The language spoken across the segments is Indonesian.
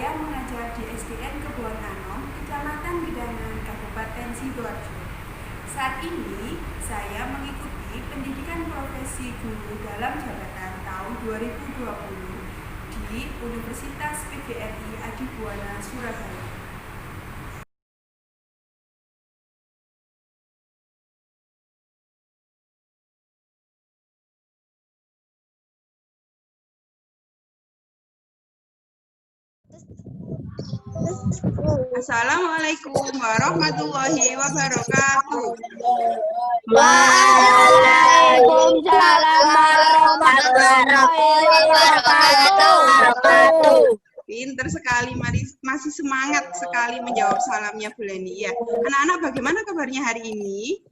Saya mengajar di SDN Kebon Anom, Kecamatan Gedangan, Kabupaten Sidoarjo. Saat ini saya mengikuti pendidikan profesi guru dalam jabatan tahun 2020 di Universitas PGRI Adibuana, Surabaya. Assalamualaikum warahmatullahi wabarakatuh. Waalaikumsalam warahmatullahi wabarakatuh. Pinter sekali, masih semangat sekali menjawab salamnya Bu Leni. Ya, anak-anak bagaimana kabarnya hari ini?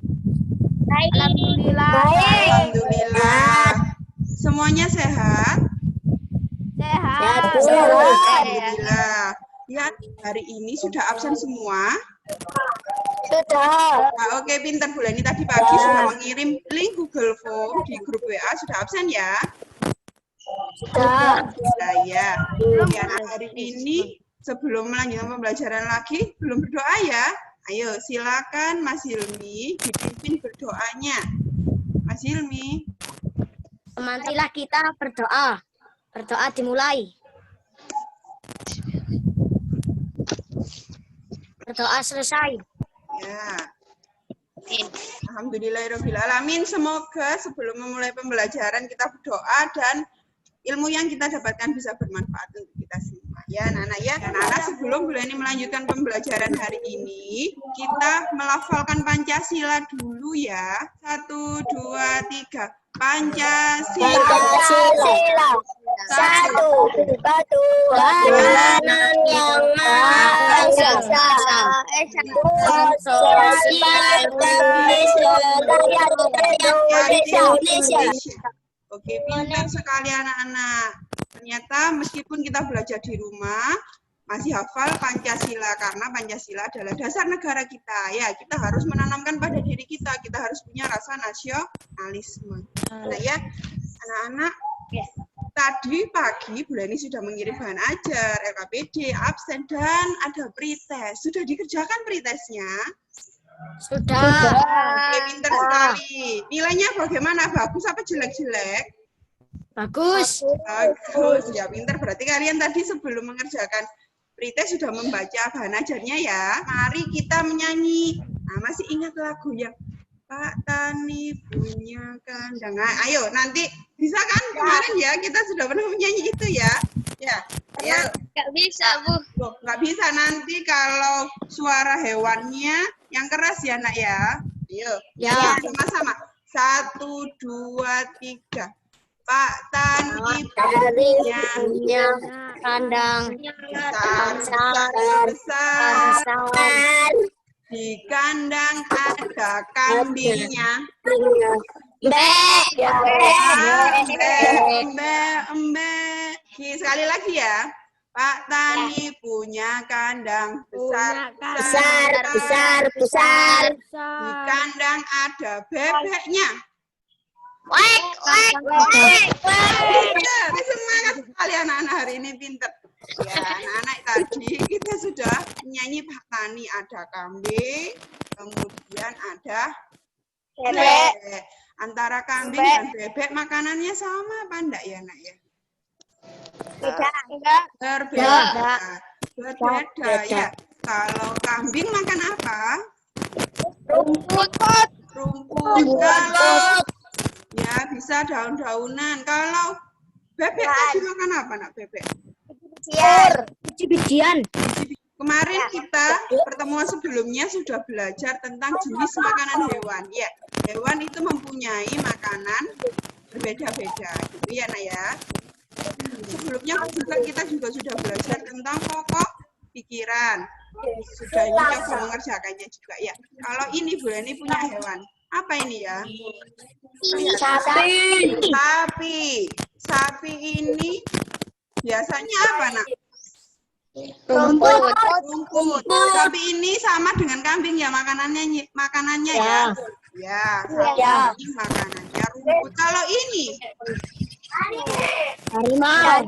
Alhamdulillah. Alhamdulillah. Semuanya sehat? Sehat. Alhamdulillah. Ya, hari ini sudah absen semua? Sudah. Nah, oke, pinter Bu Leni. Tadi pagi sudah mengirim link Google Form di grup WA. Sudah absen ya? Sudah. Ya. Ya, hari ini sebelum melanjutkan pembelajaran lagi, belum berdoa ya? Ayo, silakan Mas Hilmi dipimpin berdoanya. Mas Hilmi. Marilah kita berdoa. Berdoa dimulai. Berdoa selesai. Ya. Alhamdulillahirrahmanirrahim. Semoga sebelum memulai pembelajaran kita berdoa dan ilmu yang kita dapatkan bisa bermanfaat untuk kita semua. Ya, anak-anak ya. Anak-anak sebelum Bu Leni melanjutkan pembelajaran hari ini, kita melafalkan Pancasila dulu ya. 1, 2, 3. Pancasila. Satu Tuhan yang Maha Esa. Sosial Indonesia. Oke, pintar sekali anak-anak. Ternyata meskipun kita belajar di rumah, masih hafal Pancasila karena Pancasila adalah dasar negara kita. Ya, kita harus menanamkan pada diri kita. Kita harus punya rasa nasionalisme. Nah ya, anak-anak. Tadi pagi Bu Leni sudah mengirim bahan ajar, LKPD, absen, dan ada pretest. Sudah dikerjakan pretestnya? Sudah. Oke, pintar sekali. Nilainya bagaimana? Bagus apa jelek-jelek? Bagus. Bagus. Ya, pintar. Berarti kalian tadi sebelum mengerjakan pretest sudah membaca bahan ajarnya ya. Mari kita menyanyi. Nah, masih ingat lagu yang Pak Tani punya kandang. Nah, ayo nanti bisa kan kemarin ya kita sudah pernah menyanyi itu ya. Ya. Nggak bisa, Bu. Loh, nggak bisa nanti kalau suara hewannya yang keras ya nak ya. Ayo. Ya. Sama-sama. 1, 2, 3. Pak Tani punya kandang besar. Di kandang ada kambingnya. Embe. Sekali lagi ya. Pak Tani punya kandang besar. Di kandang ada bebeknya. Semangat sekali anak-anak hari ini pinter. Ya, anak-anak tadi kita sudah menyanyi Pak Tani ada kambing, kemudian ada bebek. Antara kambing dan bebek makanannya sama apa enggak ya, Nak ya? Tidak. Berbeda ya. Kalau kambing makan apa? Rumput. Kalau ya bisa daun-daunan. Kalau bebek tadi makan apa, Nak bebek? Biji-bijian. Kemarin kita pertemuan sebelumnya sudah belajar tentang jenis makanan hewan. Ya, hewan itu mempunyai makanan berbeda-beda, gitu ya, Nak ya. Sebelumnya kita juga sudah belajar tentang pokok pikiran. Sudah coba mengerjakannya juga ya. Kalau ini Bu Leni punya hewan. Apa ini ya? Sapi. Sapi ini biasanya apa, Nak? Rumput. Sapi ini sama dengan kambing ya makanannya ya. Ya, Ya. sapi makanannya rumput. Kalau ini Harimau.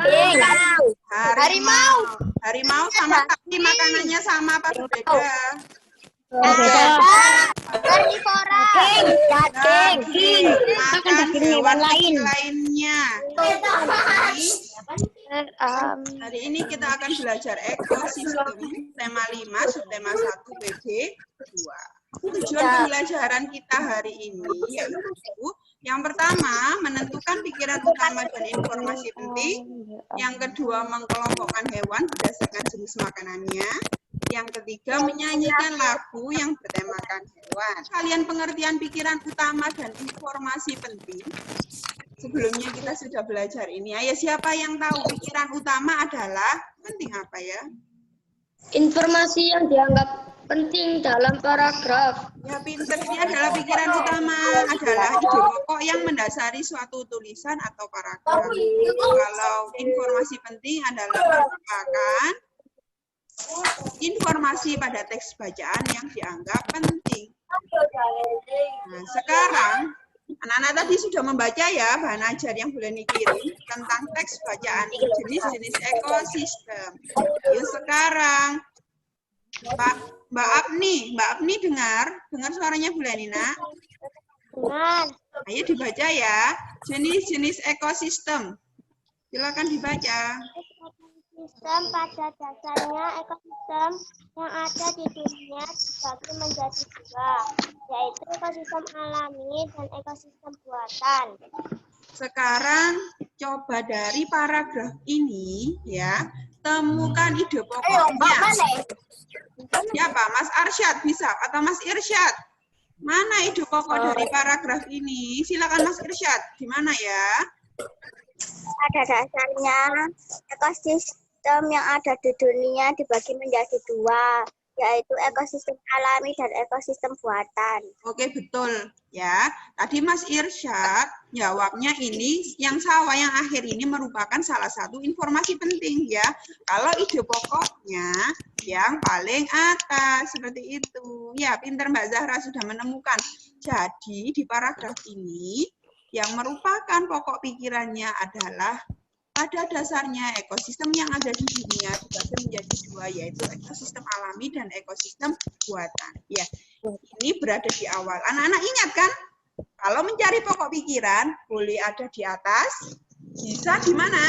Harimau. Harimau sama sapi makanannya sama apa berbeda? Berbeda. Karnivora. Daging. Makan hewan lain. Lainnya. Hari ini kita akan belajar ekosistem tema 5 subtema 1 BG 2. Tujuan pembelajaran kita hari ini yaitu yang pertama menentukan pikiran utama dan informasi penting. Yang kedua mengkelompokkan hewan berdasarkan jenis makanannya. Yang ketiga menyanyikan lagu yang bertemakan hewan. Kalian pengertian pikiran utama dan informasi penting. Sebelumnya kita sudah belajar ini. Ayo siapa yang tahu pikiran utama adalah penting apa ya? Informasi yang dianggap penting dalam paragraf. Ya pinter, ini adalah pikiran utama adalah ide pokok yang mendasari suatu tulisan atau paragraf. Kalau informasi penting adalah merupakan informasi pada teks bacaan yang dianggap penting. Nah, sekarang anak-anak tadi sudah membaca ya bahan ajar yang boleh dikirim tentang teks bacaan jenis-jenis ekosistem. Yuk sekarang Mbak Apni dengar suaranya Bu Lenina? Dengar. Ayo dibaca ya, jenis-jenis ekosistem. Silakan dibaca. Ekosistem pada dasarnya ekosistem yang ada di dunia dibagi menjadi dua, yaitu ekosistem alami dan ekosistem buatan. Sekarang coba dari paragraf ini ya, temukan ide pokoknya. Siapa? Mas Arsyad bisa atau Mas Irsyad? Mana ide pokok dari paragraf ini? Silakan Mas Irsyad. Di mana ya? Pada dasarnya ekosistem yang ada di dunia dibagi menjadi dua, yaitu ekosistem alami dan ekosistem buatan. Oke, betul ya. Tadi Mas Irsyad jawabnya ini yang sawah yang akhir ini merupakan salah satu informasi penting ya. Kalau ide pokoknya yang paling atas seperti itu. Ya, pinter Mbak Zahra sudah menemukan. Jadi di paragraf ini yang merupakan pokok pikirannya adalah pada dasarnya ekosistem yang ada di dunia dibagi menjadi dua, yaitu ekosistem alami dan ekosistem buatan. Ya, ini berada di awal. Anak-anak ingat kan? Kalau mencari pokok pikiran, boleh ada di atas, bisa di mana?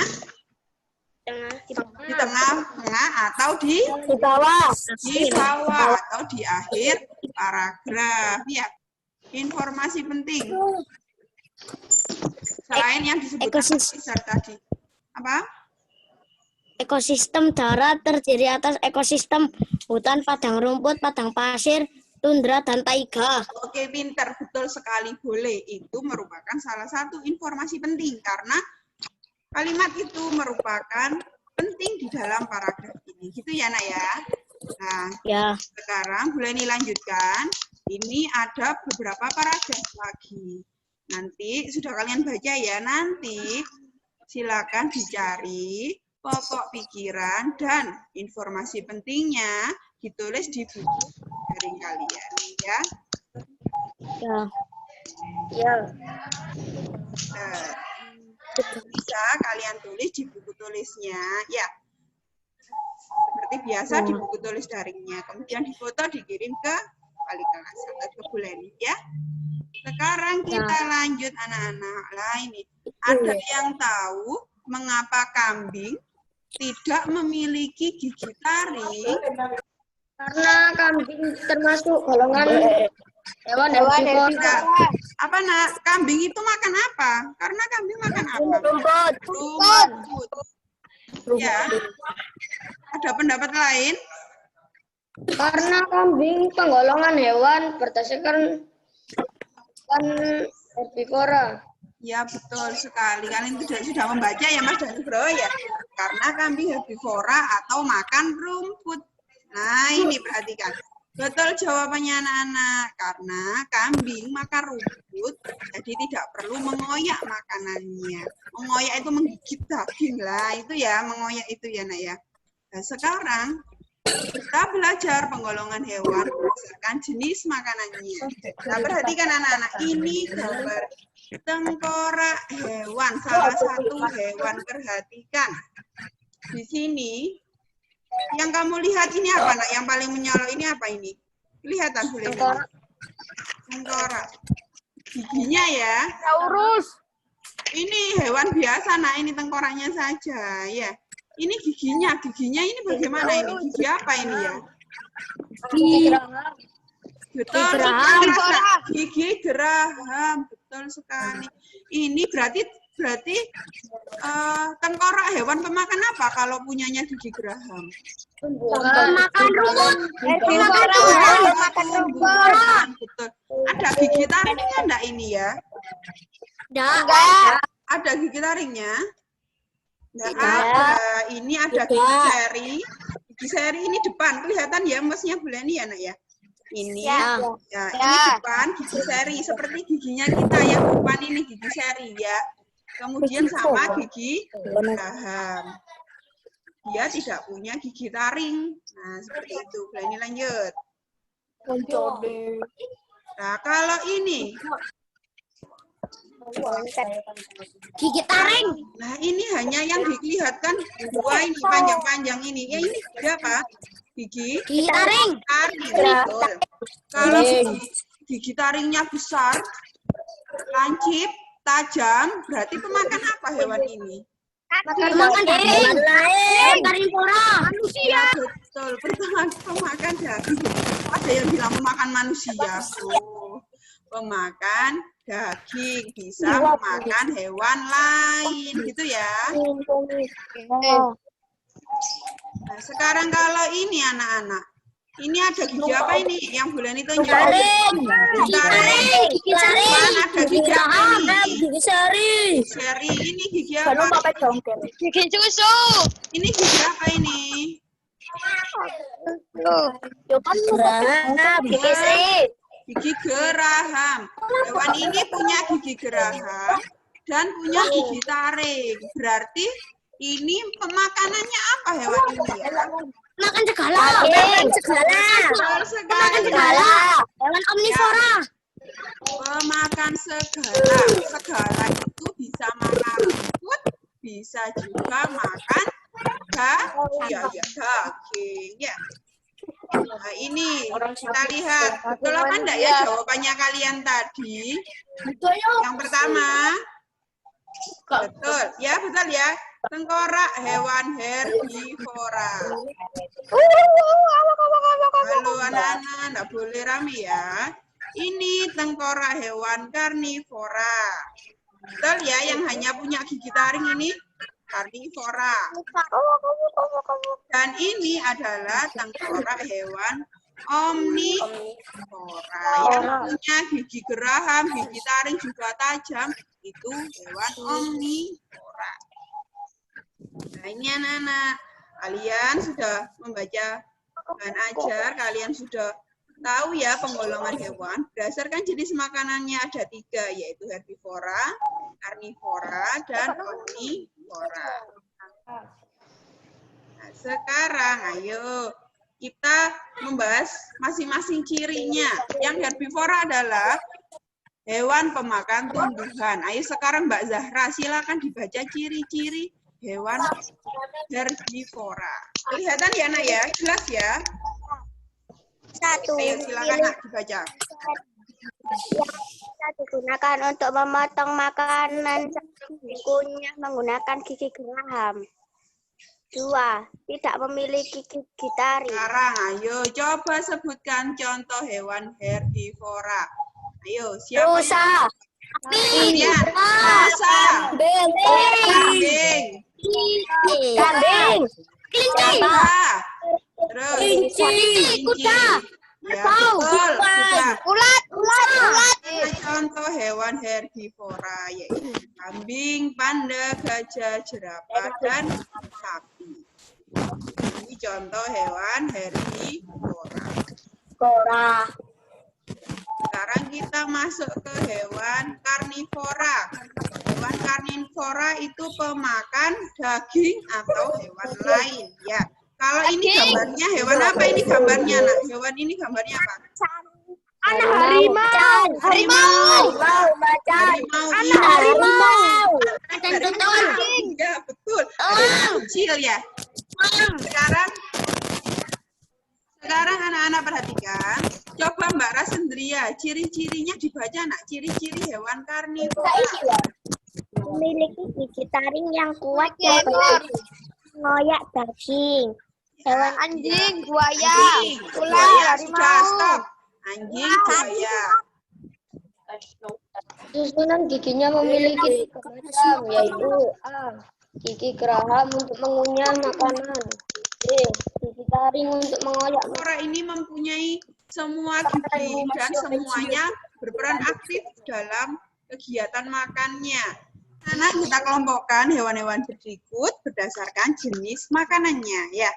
Di tengah atau di bawah. Di bawah atau di akhir paragraf. Ya, informasi penting. Selain yang disebutkan tadi. Apa? Ekosistem darat terdiri atas ekosistem hutan, padang rumput, padang pasir, tundra, dan taiga. Oke, pinter. Betul sekali. Boleh. Itu merupakan salah satu informasi penting. Karena kalimat itu merupakan penting di dalam paragraf ini. Gitu ya, Nak ya? Nah, ya. Sekarang boleh dilanjutkan. Ini ada beberapa paragraf lagi. Nanti sudah kalian baca ya. Nanti silakan dicari pokok pikiran dan informasi pentingnya ditulis di buku daring kalian ya. Ya. Bisa kalian tulis di buku tulisnya ya. Seperti biasa di buku tulis daringnya. Kemudian difoto dikirim ke wali kelas atau ke Bu Leni ya. Sekarang kita lanjut anak-anak. Lah ini ada yang tahu mengapa kambing tidak memiliki gigi taring? Karena kambing termasuk golongan hewan herbivora. Apa Nak? Kambing itu makan apa? Karena kambing makan apa? Rumput. Ya. Ada pendapat lain? Karena kambing penggolongan hewan berdasarkan herbivora. Ya betul sekali. Kalian sudah membaca ya Mas dan Bro ya. Karena kambing herbivora atau makan rumput. Nah ini perhatikan. Betul jawabannya anak-anak. Karena kambing makan rumput, jadi tidak perlu mengoyak makanannya. Mengoyak itu menggigit daging lah. Itu ya mengoyak itu ya Nak ya. Nah, sekarang Kita belajar penggolongan hewan berdasarkan jenis makanannya. Nah, perhatikan anak-anak, ini gambar tengkorak hewan, salah satu hewan. Perhatikan. Di sini, yang kamu lihat ini apa, nak? Yang paling menyolok ini apa ini? Kelihatan boleh? Tengkorak. Giginya ya. Saurus. Ini hewan biasa, nah ini tengkoraknya saja, ya. Ini giginya ini bagaimana ini? Gigi apa ini ya? Betul, gigi geraham, betul sekali. Ini berarti tengkorak hewan pemakan apa kalau punyanya gigi geraham? Pemakan rumput. Pemakan rumput. Betul. Ada gigi taringnya enggak ini ya? Enggak. Ada gigi taringnya? Enggak ada. Ini ada gigi seri. Gigi seri ini depan, kelihatan ya masnya Buleni ya, nak ya? Ini, ya, ini depan gigi seri, seperti giginya kita yang depan ini gigi seri ya. Kemudian sama gigi geraham. Dia tidak punya gigi taring. Nah, seperti itu. Buleni lanjut. Nah, kalau ini Gigi taring. Nah, ini hanya yang dilihatkan dua ini panjang-panjang ini. Ya, ini gigi apa? Gigi taring. Betul. Kalau gigi taringnya besar, lancip, tajam, berarti pemakan apa hewan ini? Pemakan hewan lain. Karnivora. Manusia. Betul, pemakan daging. Ada yang bilang pemakan manusia. Oh, pemakan daging, bisa memakan hewan lain, gitu ya. Nah, sekarang kalau ini anak-anak, ini ada gigi apa ini? Yang bulan itu Gigi taring. Ada gigi apa ini? Gigi seri. Seri, ini gigi apa? Gigi susu. Ini gigi apa ini? Gigi seri. Gigi geraham. Hewan ini punya gigi geraham dan punya gigi taring. Berarti ini pemakanannya apa hewan ini ya? Makan segala. Makan segala. Hewan omnivora. Pemakan segala. Segala itu bisa makan rumput, bisa juga makan daging. Ya. Nah, ini kita lihat. Betul apa enggak ya jawabannya kalian tadi? Yang pertama. Betul. Ya, betul ya. Tengkorak hewan herbivora. Halo anak-anak, enggak boleh rame ya. Ini tengkorak hewan karnivora. Betul ya, yang hanya punya gigi taring ini karnivora. Dan ini adalah tengkorak hewan omnivora. Yang punya gigi geraham, gigi taring juga tajam, itu hewan omnivora. Nah, ini anak-anak, kalian sudah membaca bahan ajar, kalian sudah tahu ya penggolongan hewan. Berdasarkan jenis makanannya ada 3, yaitu herbivora, karnivora, dan omnivora. Nah, sekarang ayo kita membahas masing-masing cirinya. Yang herbivora adalah hewan pemakan tumbuhan. Ayo sekarang Mbak Zahra, silakan dibaca ciri-ciri hewan herbivora. Kelihatan ya, Nak ya? Jelas ya? 1. Ayo silakan Nak dibaca. Bisa digunakan untuk memotong makanan kunyah menggunakan gigi geraham. 2. Tidak memiliki gigi taring. Sekarang ayo coba sebutkan contoh hewan herbivora. Ayo, siapa? Rusa. Ya, rusa. Kambing. Kambing. Kelinci. Terus Kelinci. Kuda. Ya, betul. Kuda. Ulat. Contoh hewan herbivora yaitu kambing, panda, gajah, jerapah, dan sapi. Ini contoh hewan herbivora. Sekarang kita masuk ke hewan karnivora. Hewan karnivora itu pemakan daging atau hewan lain. Ya, kalau ini gambar gambarnya hewan apa ini gambarnya, Nak? Hewan ini gambarnya apa? Anak harimau. Harimau. Macan. Harimau. Anak harimau. Ya, betul. Kecil ya. Sekarang anak-anak perhatikan. Coba Mbak Rasendria, ciri-cirinya dibaca, Nak. Ciri-ciri hewan karnivora. Memiliki gigi taring yang kuat dan mengoyak daging. Hewan Anjing, buaya, Buaya, sudah stop. Anjing, buaya. Susunan giginya memiliki tiga macam, yaitu A. Gigi geraham untuk mengunyah makanan. B. Gigi taring untuk mengoyak makanan. Karnivora ini mempunyai semua gigi dan semuanya berperan aktif dalam kegiatan makannya. Anak kita kelompokkan hewan-hewan berikut berdasarkan jenis makanannya. Ya,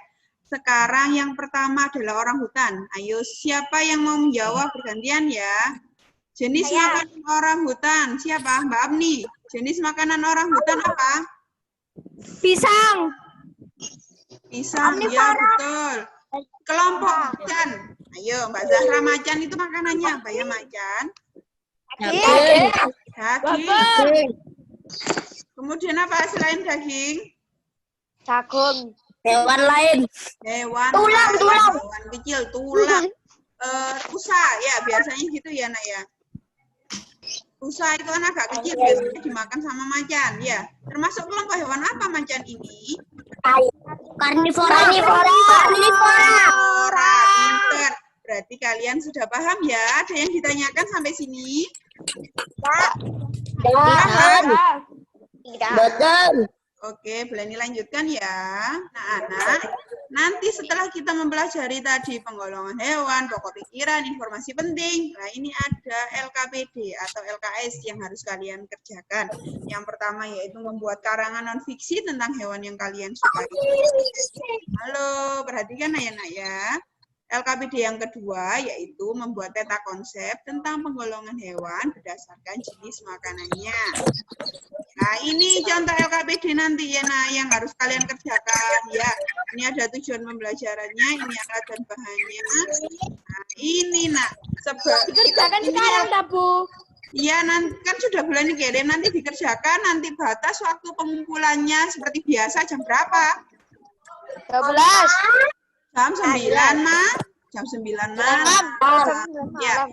sekarang yang pertama adalah orangutan. Ayo, siapa yang mau menjawab bergantian ya? Jenis makanan orangutan siapa? Mbak Abni. Jenis makanan orangutan apa? Pisang. Pisang, ya betul. Kelompok macan. Ayo, Mbak Zahra, macan itu makanannya apa ya, macan? Daging. Kemudian apa selain daging? Jagung. Hewan lain. Hewan Tulang. Hewan kecil, tulang. Rusa, ya biasanya gitu ya, Nak ya. Rusa itu kan agak kecil, biasanya dimakan sama macan, ya. Termasuk kelompok hewan apa macan ini? Karnivora. Pinter. Berarti kalian sudah paham ya? Ada yang ditanyakan sampai sini? Betul. Oke, boleh dilanjutkan ya. Nah, anak, nanti setelah kita mempelajari tadi penggolongan hewan, pokok pikiran, informasi penting, nah ini ada LKPD atau LKS yang harus kalian kerjakan. Yang pertama yaitu membuat karangan non-fiksi tentang hewan yang kalian sukai. Halo, perhatikan ya, Nak ya. LKPD yang kedua yaitu membuat peta konsep tentang penggolongan hewan berdasarkan jenis makanannya. Nah, ini contoh LKPD nanti ya, Nah, yang harus kalian kerjakan ya. Ini ada tujuan pembelajarannya, ini alat dan bahannya. Nah, ini Nak. Dikerjakan sekarang, Bu. Iya, nanti kan sudah bulan dikirim, nanti dikerjakan, nanti batas waktu pengumpulannya seperti biasa jam berapa? 12. Jam 9, Ma. Jam 9 malam. Ya.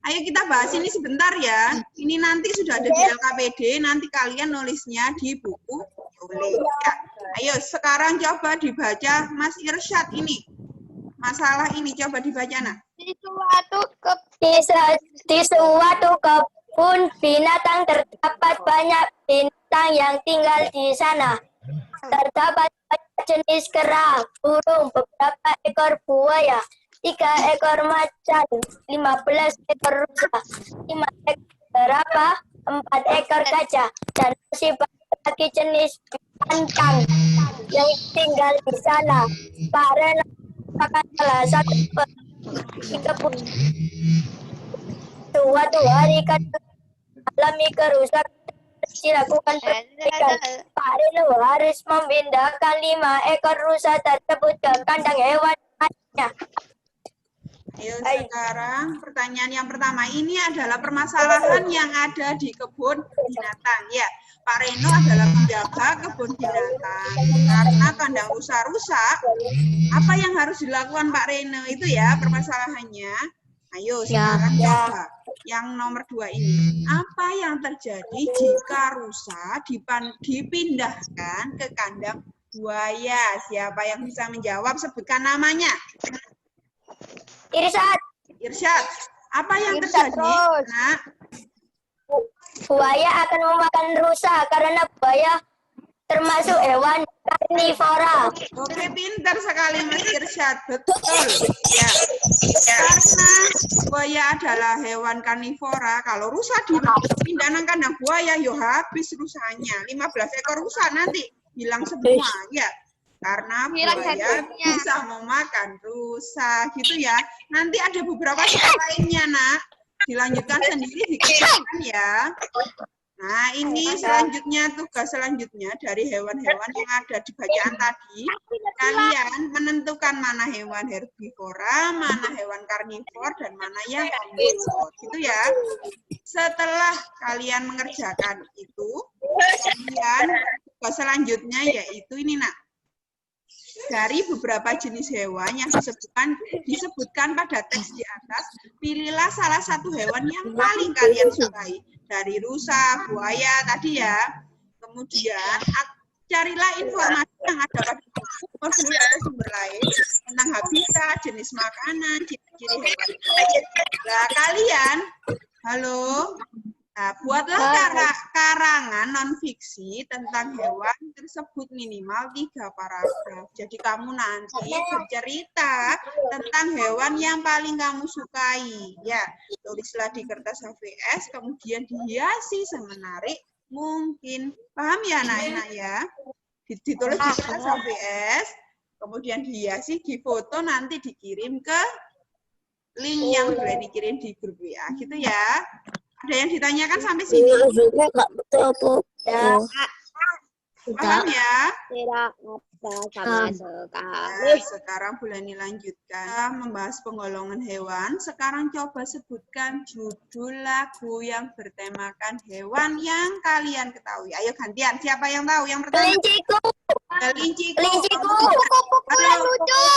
Ayo kita bahas ini sebentar ya. Ini nanti sudah ada di LKPD, nanti kalian nulisnya di buku tulis. Ya. Ayo sekarang coba dibaca Mas Irsyad ini. Masalah ini coba dibaca, Nak. Di suatu kebun binatang terdapat banyak bintang yang tinggal di sana. Terdapat jenis kera, burung, beberapa ekor buaya, 3 ekor macan, 15 ekor rusa, 5 ekor berapa, 4 ekor gajah, dan masih banyak lagi jenis binatang yang tinggal di sana. Karena merupakan salah satu di kebun. Suatu hari alami kerusakan dilakukan perbaikan. Pak Reno harus memindahkan 5 ekor rusa tersebut ke kandang hewan lainnya. Ayo sekarang pertanyaan yang pertama, ini adalah permasalahan yang ada di kebun binatang ya. Pak Reno adalah penjaga kebun binatang. Karena kandang rusa rusak, apa yang harus dilakukan Pak Reno itu ya permasalahannya. Ayo sekarang coba yang nomor 2 ini. Apa yang terjadi jika rusa dipindahkan ke kandang buaya? Siapa yang bisa menjawab? Sebutkan namanya. Irsyad. Apa yang terjadi? Nah, buaya akan memakan rusa karena buaya termasuk hewan karnivora. Oke, pintar sekali Mas Irsyad. Betul. Ya. Karena buaya adalah hewan karnivora, kalau rusa dipindahkan kandang buaya, yo habis rusanya. 15 ekor rusa nanti hilang semua ya. Karena buaya bisa memakan rusa gitu ya. Nanti ada beberapa soal lainnya, Nak. Dilanjutkan sendiri dikerjakan ya. Nah, ini selanjutnya, tugas selanjutnya dari hewan-hewan yang ada di bacaan tadi, kalian menentukan mana hewan herbivora, mana hewan karnivor, dan mana yang omnivor. Gitu ya. Setelah kalian mengerjakan itu, kemudian tugas selanjutnya yaitu ini, nak. Dari beberapa jenis hewan yang disebutkan pada teks di atas, pilihlah salah satu hewan yang paling kalian sukai. Dari rusa, buaya tadi ya. Kemudian carilah informasi yang ada pada buku, modul atau sumber lain tentang habitat, jenis makanan, ciri-ciri hewan. Nah, kalian, halo. Nah, buatlah karangan non-fiksi tentang hewan tersebut minimal 3 paragraf. Jadi kamu nanti bercerita tentang hewan yang paling kamu sukai. Ya, tulislah di kertas HVS, kemudian dihiasi semenarik mungkin. Paham ya anak-anak ya? Ditulis di kertas HVS, kemudian dihiasi, difoto, nanti dikirim ke link yang boleh dikirim di grup WA. Gitu ya. Ada yang ditanyakan sampai sini? Ya. Paham ya? Tidak ada sama sekali. Nah, sekarang Bulani lanjutkan membahas penggolongan hewan. Sekarang coba sebutkan judul lagu yang bertemakan hewan yang kalian ketahui. Ayo gantian. Siapa yang tahu? Yang pertama. Kelinciku. Kelinciku. Kupu-kupu yang lucu.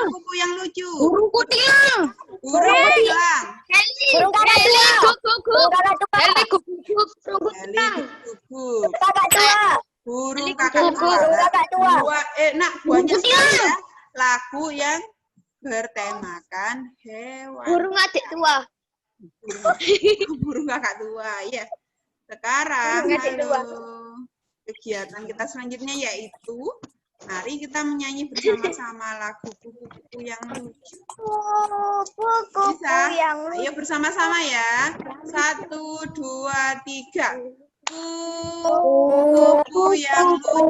Kupu yang lucu. Burung kutilang. Burung kutilang. Burung kakak tua. Burung kakak tua. Heli gugup. Kakak tua. Burung kakak tua. Burung kakak tua. Nak, buahnya ya. Lagu yang bertemakan hewan. Burung adik tua. Burung kakak tua, ya. Sekarang, kegiatan kita selanjutnya yaitu mari kita menyanyi bersama-sama lagu kupu-kupu yang lucu. Bisa? Ayo bersama-sama ya. 1, 2, 3. Kupu-kupu yang lucu.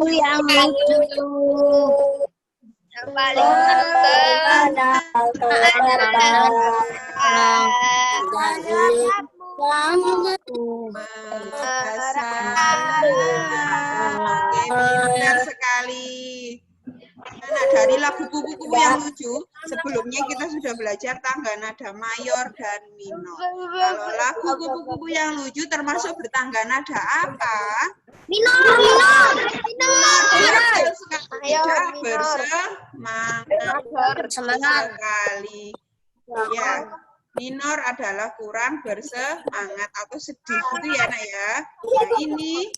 Yang paling Pintar sekali. Nah, dari lagu kupu-kupu yang lucu, sebelumnya kita sudah belajar tangga nada mayor dan minor. Kalau lagu kupu-kupu yang lucu termasuk bertangga nada apa? minor. Bersemangat sekali. Ya, minor adalah kurang bersemangat atau sedih gitu ya, Nak ya. Nah, ini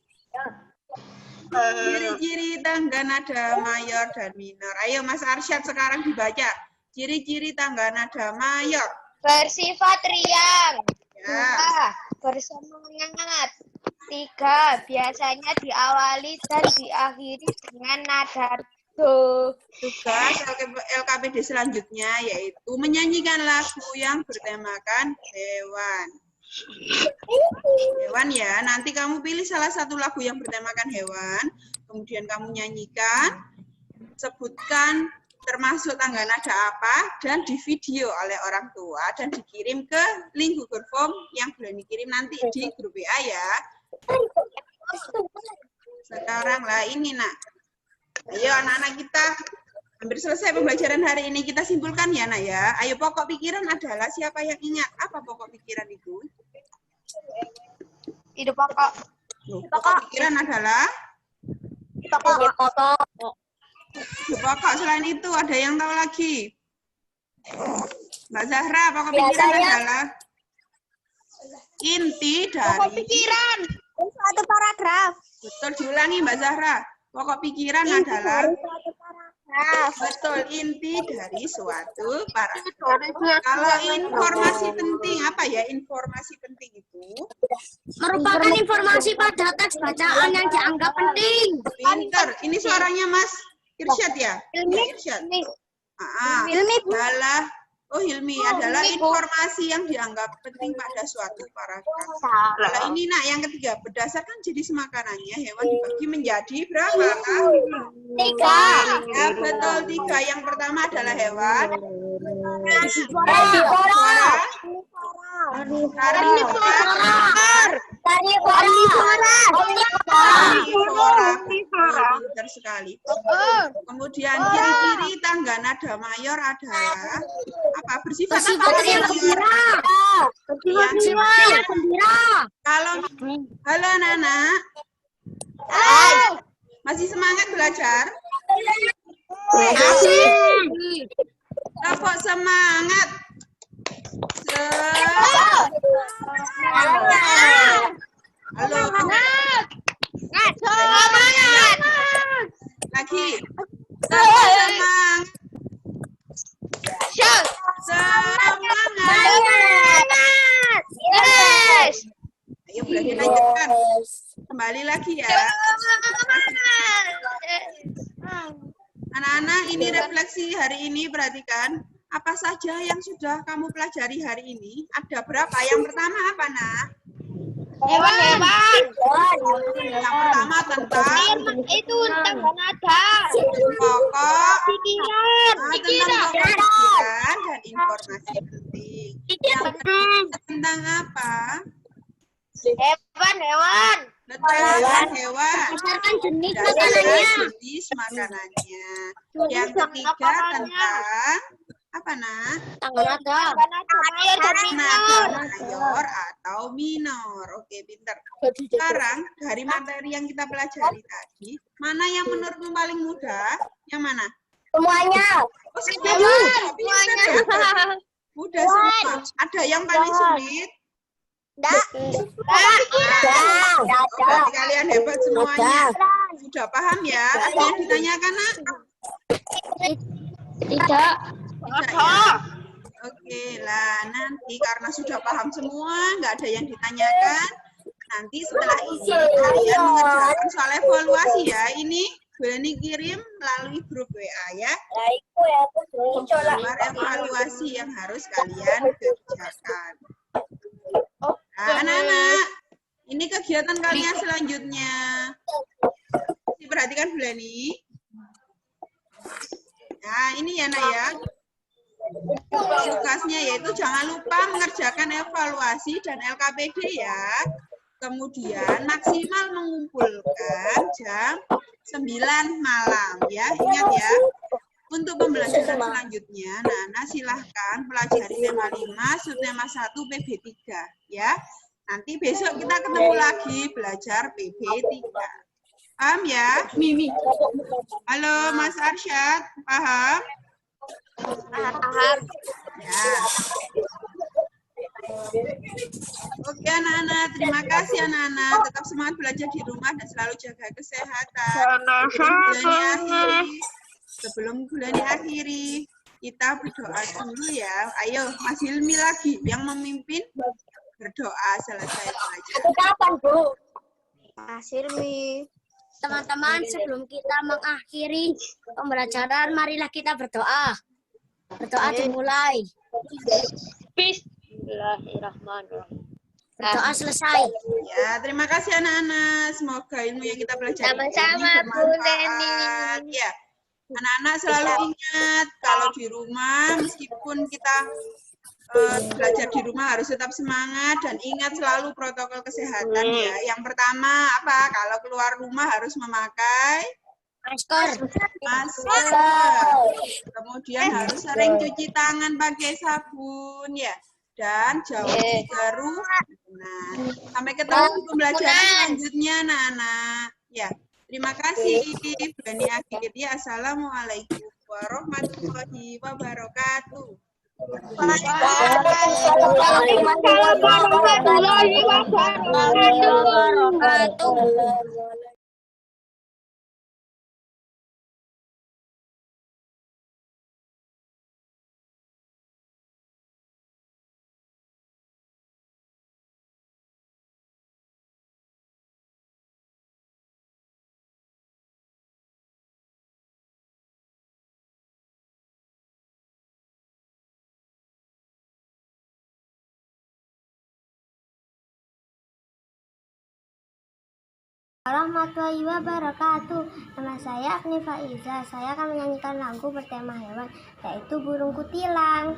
ciri-ciri tangga nada mayor dan minor. Ayo Mas Arsyad sekarang dibaca. Ciri-ciri tangga nada mayor. Bersifat riang. Ya. 2. Bersemangat. 3. Biasanya diawali dan diakhiri dengan nada do. Tugas LKPD selanjutnya yaitu menyanyikan lagu yang bertemakan hewan. Hewan ya, nanti kamu pilih salah satu lagu yang bertemakan hewan, kemudian kamu nyanyikan, sebutkan termasuk tangga nada apa, dan di video oleh orang tua, dan dikirim ke link Google Form yang boleh dikirim nanti di grup WA ya. Sekarang lah ini, Nak. Ayo anak-anak kita, hampir selesai pembelajaran hari ini, kita simpulkan ya, Nak ya. Ayo, pokok pikiran adalah siapa yang ingat? Apa pokok pikiran itu? Itu pokok. Pokok pikiran adalah? Pokok. Pokok. Selain itu, ada yang tahu lagi? Mbak Zahra, pokok pikiran adalah? Inti dari... Pokok pikiran. Satu paragraf. Betul, diulangi Mbak Zahra. Pokok pikiran adalah? Betul, inti dari suatu paragraf. Kalau informasi penting, apa ya informasi penting itu? Merupakan informasi pada teks bacaan yang dianggap penting. Pinter. Ini suaranya Mas Irsyad ya? Irsyad. Hilmi adalah informasi yang dianggap penting pada suatu paragraf. Kalau ini Nak, yang ketiga, berdasarkan jenis makanannya, hewan dibagi menjadi berapa? 3. Ya, betul, 3. Yang pertama adalah hewan Pintar sekali. Kemudian ciri-ciri tangga nada mayor adalah apa? Bersifat apa? Kalau halo anak-anak, masih semangat belajar? Kok semangat? Halo. Semangat. Lagi. Semangat. Semangat. Yes. Ayo belajar lanjutkan. Kembali lagi ya. Anak-anak, ini refleksi hari ini, perhatikan. Apa saja yang sudah kamu pelajari hari ini? Ada berapa? Yang pertama apa, Nak? Hewan. Yang pertama tentang Itu tangga nada. pokok, Pikiran. tentang pokok pikiran dan informasi penting. Yang kedua tentang apa? Hewan. Betul, hewan. Berdasarkan jenis Berdasarkan jenis makanannya. Yang ketiga tentang apa, Nak? Tangga nada. Mayor dan Nada mayor atau minor. Oke, pintar. Sekarang dari materi yang kita pelajari tadi, mana yang menurutmu paling mudah? Yang mana? Semuanya. Oh, semuanya. Pintar ya. Mudah semua. Ada yang paling sulit? Berarti kalian hebat semuanya. Sudah paham ya? Ada yang ditanyakan, Nak? Tidak. Tidak ya? Oke lah, nanti karena sudah paham semua, nggak ada yang ditanyakan. Nanti setelah ini kalian mengerjakan soal evaluasi ya. Ini Beni kirim melalui grup WA ya. Gambar evaluasi yang harus kalian kerjakan. Nah, anak-anak, ini kegiatan kalian selanjutnya. Perhatikan Bulani. Nah, ini ya, Nak ya. Tugasnya yaitu jangan lupa mengerjakan evaluasi dan LKPD ya. Kemudian maksimal mengumpulkan jam 9 malam ya. Ingat ya. Untuk pembelajaran selanjutnya, Nana silahkan pelajari tema 5, subtema 1 PB3 ya. Nanti besok kita ketemu lagi belajar PB3. Paham ya? Mimi. Halo Mas Arsyad, paham? Paham. Ya. Oke anak-anak, terima kasih anak-anak. Tetap semangat belajar di rumah dan selalu jaga kesehatan. Sebelum bulan diakhiri, kita berdoa dulu ya. Ayo, Mas Hilmi lagi yang memimpin berdoa selesai belajar. Itu kapan, Bu? Mas Hilmi. Teman-teman, sebelum kita mengakhiri pembelajaran, marilah kita berdoa. Berdoa dimulai. Bismillahirrahmanirrahim. Berdoa selesai. Ya, terima kasih anak-anak. Semoga ilmu yang kita pelajari Sama-sama, ini Bu bermanfaat. Leni. Ya, anak-anak selalu ingat kalau di rumah meskipun kita belajar di rumah harus tetap semangat dan ingat selalu protokol kesehatan ya. Yang pertama apa? Kalau keluar rumah harus memakai Masker. masker. Kemudian harus sering cuci tangan pakai sabun ya. Dan jauhi kerumunan. Sampai ketemu di pembelajaran selanjutnya, anak-anak. Ya, terima kasih. Bani akhir ya. Assalamualaikum warahmatullahi wabarakatuh. Waalaikumsalam warahmatullahi wabarakatuh. Warahmatullahi wabarakatuh. Nama saya Agni Faiza. Saya akan menyanyikan lagu bertema hewan, yaitu Burung Kutilang.